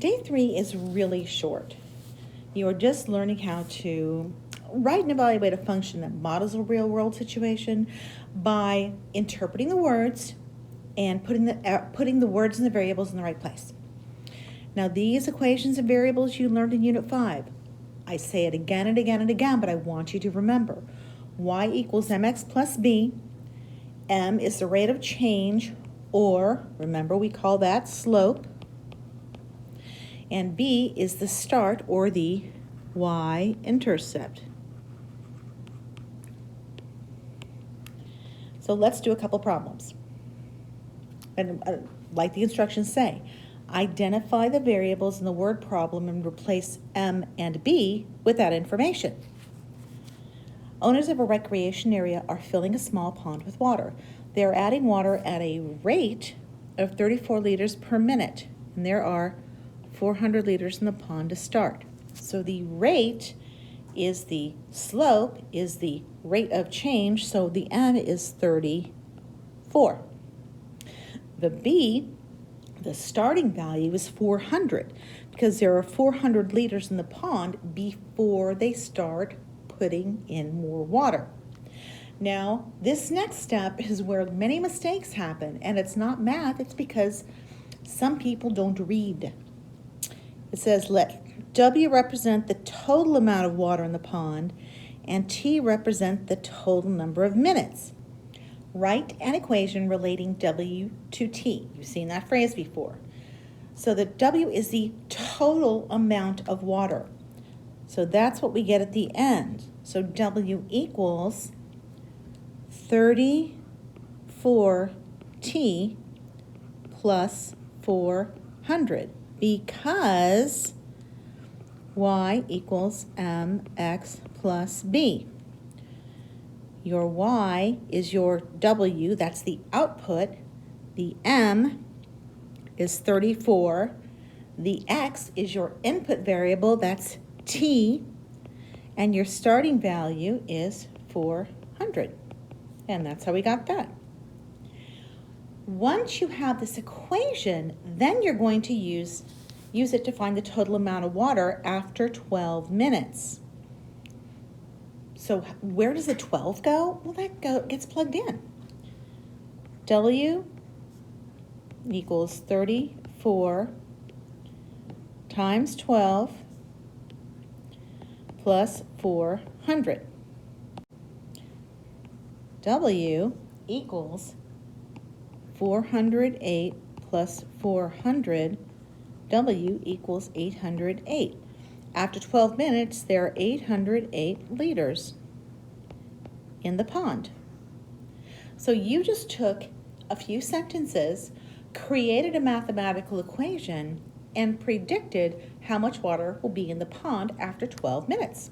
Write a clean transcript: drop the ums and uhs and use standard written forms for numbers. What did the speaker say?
Day 3 is really short. You are just learning how to write and evaluate a function that models a real-world situation by interpreting the words and putting the words and the variables in the right place. Now, these equations and variables you learned in Unit 5. I say it again and again and again, but I want you to remember. Y equals mx plus b. M is the rate of change, or remember we call that slope. And b is the start, or the y-intercept. So let's do a couple problems. And like the instructions say, identify the variables in the word problem and replace M and B with that information. Owners of a recreation area are filling a small pond with water. They are adding water at a rate of 34 liters per minute, and there are 400 liters in the pond to start. So the rate is the slope, is the rate of change, so the M is 34. The B, the starting value, is 400 because there are 400 liters in the pond before they start putting in more water. Now, this next step is where many mistakes happen, and it's not math, it's because some people don't read. It says let W represent the total amount of water in the pond and T represent the total number of minutes. Write an equation relating W to T. You've seen that phrase before. So the W is the total amount of water. So that's what we get at the end. So W equals 34T plus 400 because Y equals MX plus B. Your Y is your W, that's the output. The M is 34. The X is your input variable, that's T. And your starting value is 400. And that's how we got that. Once you have this equation, then you're going to use it to find the total amount of water after 12 minutes. So where does the 12 go? Well, that gets plugged in. W equals 34 times 12 plus 400. W equals 408 plus 400. W equals 808. After 12 minutes, there are 808 liters in the pond. So you just took a few sentences, created a mathematical equation, and predicted how much water will be in the pond after 12 minutes.